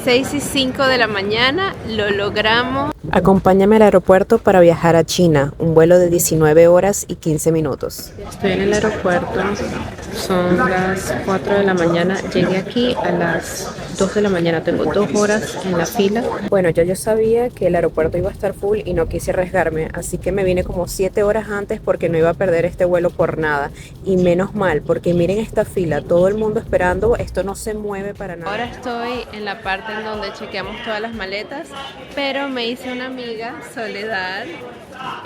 6:05 de la mañana, lo logramos. Acompáñame al aeropuerto para viajar a China, un vuelo de 19 horas y 15 minutos. Estoy en el aeropuerto, son las 4 de la mañana, llegué aquí a las 2 de la mañana, tengo 2 horas en la fila. Bueno, yo sabía que el aeropuerto iba a estar full y no quise arriesgarme, así que me vine como 7 horas antes porque no iba a perder este vuelo por nada. Y menos mal, porque miren esta fila, todo el mundo esperando, esto no se mueve para nada. Ahora estoy en la parte en donde chequeamos todas las maletas, pero me hice una amiga, Soledad,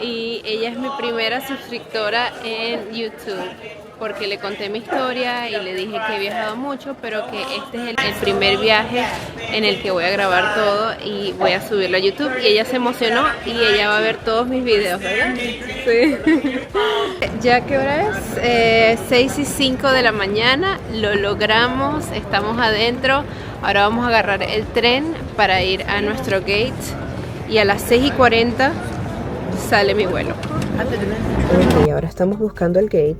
y ella es mi primera suscriptora en YouTube, porque le conté mi historia y le dije que he viajado mucho, pero que este es el primer viaje en el que voy a grabar todo y voy a subirlo a YouTube. Y ella se emocionó y ella va a ver todos mis videos, ¿verdad? Sí. ¿Ya qué hora es? 6:05 de la mañana, lo logramos, estamos adentro. Ahora vamos a agarrar el tren para ir a nuestro gate y a las 6:40 sale mi vuelo. Ok, ahora estamos buscando el gate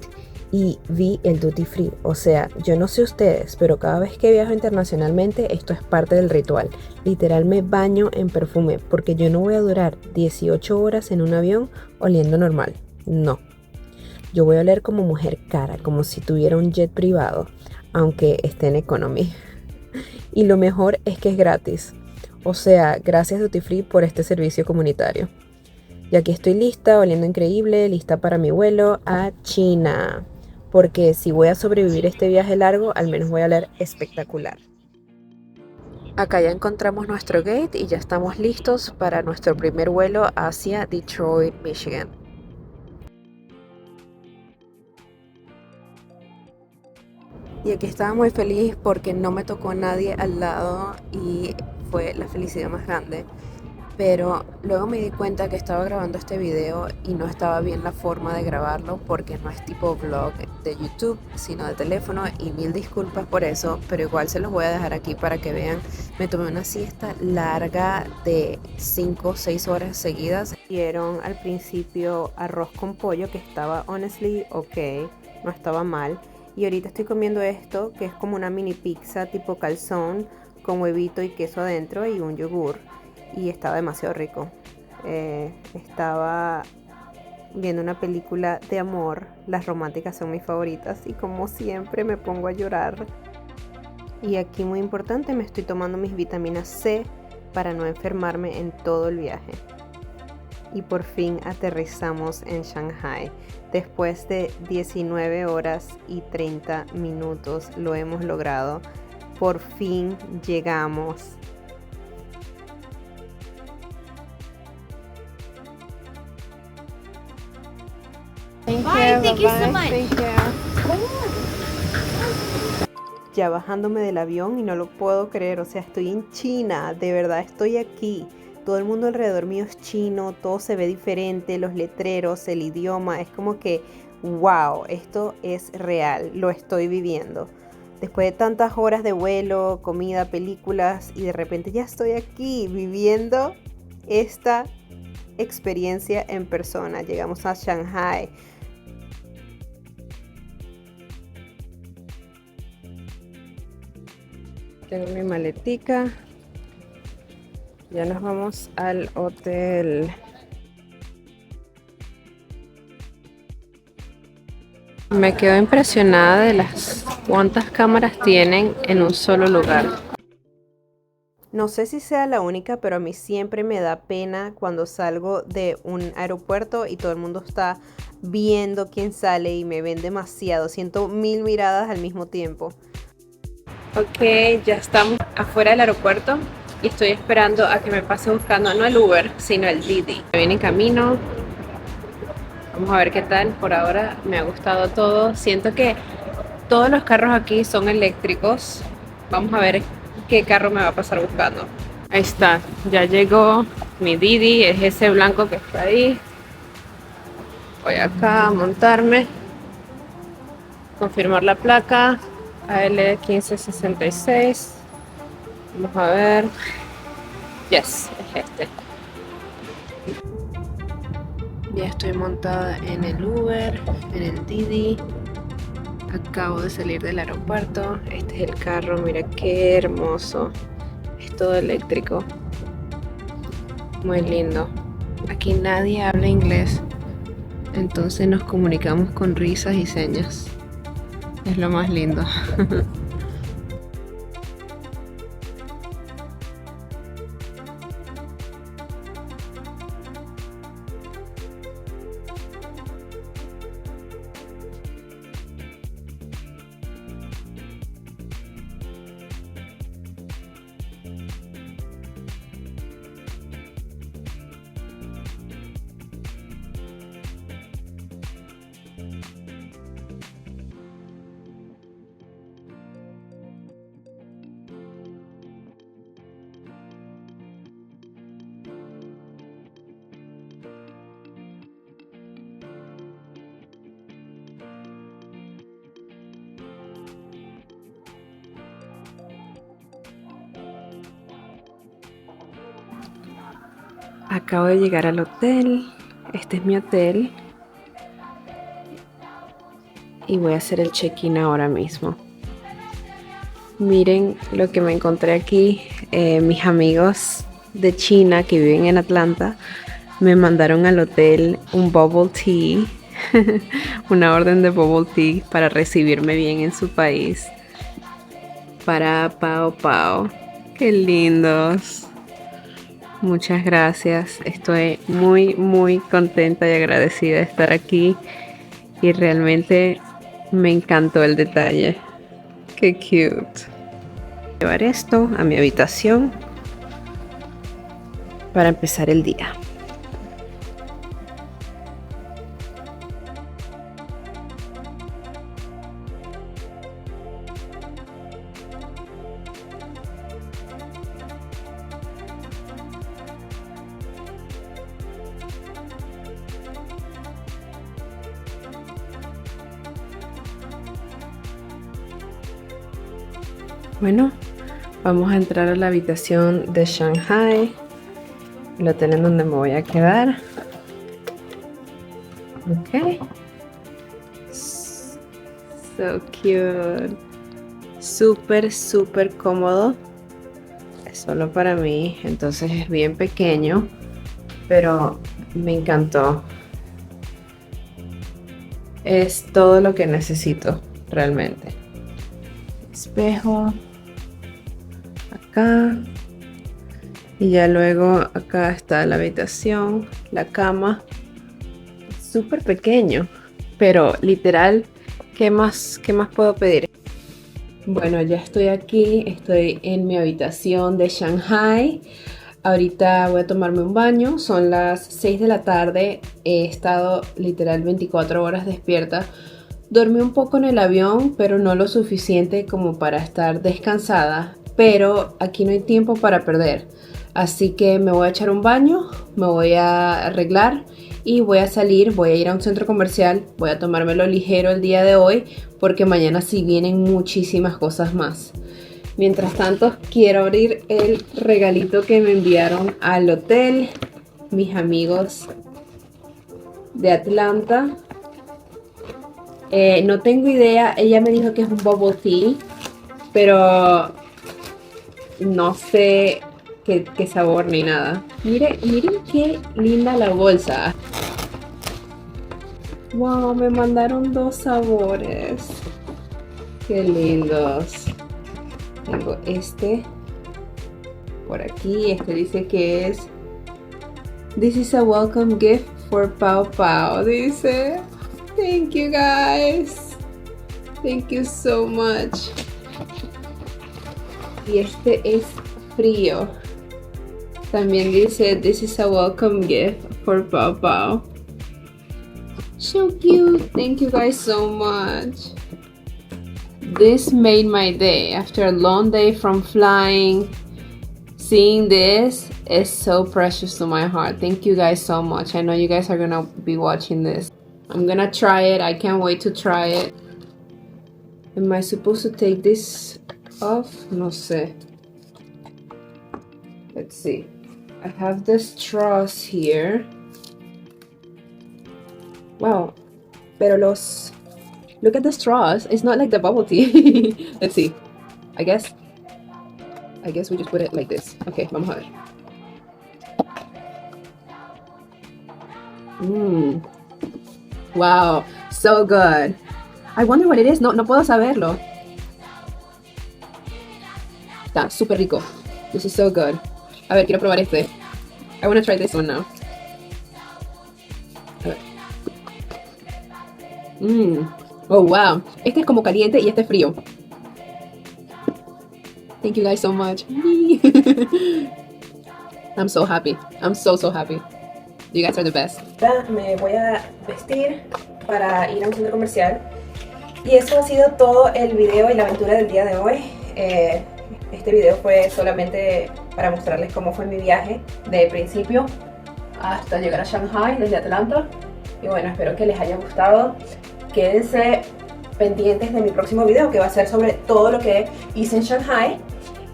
y vi el duty free. O sea, yo no sé ustedes, pero cada vez que viajo internacionalmente esto es parte del ritual. Literal me baño en perfume porque yo no voy a durar 18 horas en un avión oliendo normal. No. Yo voy a oler como mujer cara, como si tuviera un jet privado, aunque esté en economy. Y lo mejor es que es gratis. O sea, gracias Duty Free por este servicio comunitario. Y aquí estoy lista, oliendo increíble, lista para mi vuelo a China. Porque si voy a sobrevivir este viaje largo, al menos voy a oler espectacular. Acá ya encontramos nuestro gate y ya estamos listos para nuestro primer vuelo hacia Detroit, Michigan. Y aquí estaba muy feliz porque no me tocó nadie al lado y fue la felicidad más grande. Pero luego me di cuenta que estaba grabando este video y no estaba bien la forma de grabarlo porque no es tipo vlog de YouTube, sino de teléfono, y mil disculpas por eso, pero igual se los voy a dejar aquí para que vean. Me tomé una siesta larga de 5 o 6 horas seguidas. Dieron al principio arroz con pollo que estaba honestly ok, no estaba mal. Y ahorita estoy comiendo esto que es como una mini pizza tipo calzón con huevito y queso adentro y un yogur. Y estaba demasiado rico. Estaba viendo una película de amor. Las románticas son mis favoritas y como siempre me pongo a llorar. Y aquí muy importante, me estoy tomando mis vitaminas C para no enfermarme en todo el viaje. Y por fin aterrizamos en Shanghai. Después de 19 horas y 30 minutos lo hemos logrado. Por fin llegamos. Thank you so much. Ya bajándome del avión y no lo puedo creer, o sea, estoy en China, de verdad estoy aquí. Todo el mundo alrededor mío es chino, todo se ve diferente, los letreros, el idioma, es como que, wow, esto es real, lo estoy viviendo. Después de tantas horas de vuelo, comida, películas, y de repente ya estoy aquí viviendo esta experiencia en persona. Llegamos a Shanghai. Tengo mi maletica. Ya nos vamos al hotel. Me quedo impresionada de las cuántas cámaras tienen en un solo lugar. No sé si sea la única, pero a mí siempre me da pena cuando salgo de un aeropuerto y todo el mundo está viendo quién sale y me ven demasiado. Siento 1000 miradas al mismo tiempo. Ok, ya estamos afuera del aeropuerto y estoy esperando a que me pase buscando no el Uber, sino el Didi. Me viene en camino. Vamos a ver qué tal. Por ahora me ha gustado todo. Siento que todos los carros aquí son eléctricos. Vamos a ver qué carro me va a pasar buscando. Ahí está, ya llegó mi Didi, es ese blanco que está ahí. Voy acá a montarme, confirmar la placa, AL1566. Vamos a ver. Yes, es este. Ya estoy montada en el Uber, en el Didi. Acabo de salir del aeropuerto. Este es el carro, mira qué hermoso. es todo eléctrico. Muy lindo. Aquí nadie habla inglés, entonces nos comunicamos con risas y señas. Es lo más lindo. Acabo de llegar al hotel. Este es mi hotel. Y voy a hacer el check-in ahora mismo. Miren lo que me encontré aquí. Mis amigos de China que viven en Atlanta me mandaron al hotel un bubble tea. Una orden de bubble tea para recibirme bien en su país. Para Pao Pao. ¡Qué lindos! Muchas gracias. Estoy muy contenta y agradecida de estar aquí. Y realmente me encantó el detalle. ¡Qué cute! Llevar esto a mi habitación para empezar el día. Bueno, vamos a entrar a la habitación de Shanghai, el hotel en donde me voy a quedar. Ok. So cute. Súper cómodo. Es solo para mí, entonces es bien pequeño, pero me encantó. Es todo lo que necesito realmente. Espejo. Acá. Y ya luego acá está la habitación, la cama. Súper pequeño, pero literal, ¿qué más puedo pedir? Bueno, ya estoy aquí, estoy en mi habitación de Shanghai. Ahorita voy a tomarme un baño, son las 6 de la tarde, he estado literal 24 horas despierta. Dormí un poco en el avión, pero no lo suficiente como para estar descansada. Pero aquí no hay tiempo para perder. Así que me voy a echar un baño, me voy a arreglar y voy a salir, voy a ir a un centro comercial, voy a tomármelo ligero el día de hoy porque mañana sí vienen muchísimas cosas más. Mientras tanto, quiero abrir el regalito que me enviaron al hotel mis amigos de Atlanta. No tengo idea, ella me dijo que es un bubble tea, pero no sé qué sabor ni nada. Miren qué linda la bolsa. Wow, me mandaron 2 sabores. Qué lindos. Tengo este por aquí. Este dice que es "This is a welcome gift for Pao Pao", dice. Thank you guys. Thank you so much. Y este es frío. También dice "This is a welcome gift for Pao Pao". So cute. Thank you guys so much. This made my day. After a long day from flying, seeing this is so precious to my heart. Thank you guys so much. I know you guys are gonna be watching this. I'm gonna try it. I can't wait to try it. Am I supposed to take this off? No sé. Let's see. I have the straws here. Wow. Pero look at the straws. It's not like the bubble tea. Let's see. I guess. I guess we just put it like this. Okay, vamos a ver. Wow, so good. I wonder what it is. No puedo saberlo. Está súper rico. This is so good. A ver, quiero probar este. I want to try this one now. A ver. Oh, wow. Este es como caliente y este es frío. Thank you guys so much. I'm so happy. I'm so happy. You guys are the best. Me voy a vestir para ir a un centro comercial. Y eso ha sido todo el video y la aventura del día de hoy. Este video fue solamente para mostrarles cómo fue mi viaje de principio hasta llegar a Shanghai desde Atlanta. Y bueno, espero que les haya gustado. Quédense pendientes de mi próximo video, que va a ser sobre todo lo que hice en Shanghai.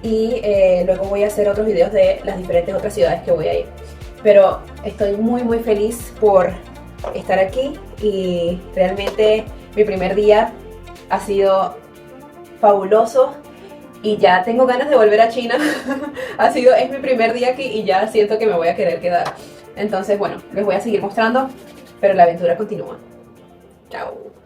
Y luego voy a hacer otros videos de las diferentes otras ciudades que voy a ir. Pero estoy muy feliz por estar aquí y realmente mi primer día ha sido fabuloso y ya tengo ganas de volver a China. Es mi primer día aquí y ya siento que me voy a querer quedar. Entonces bueno, les voy a seguir mostrando, pero la aventura continúa. Chao.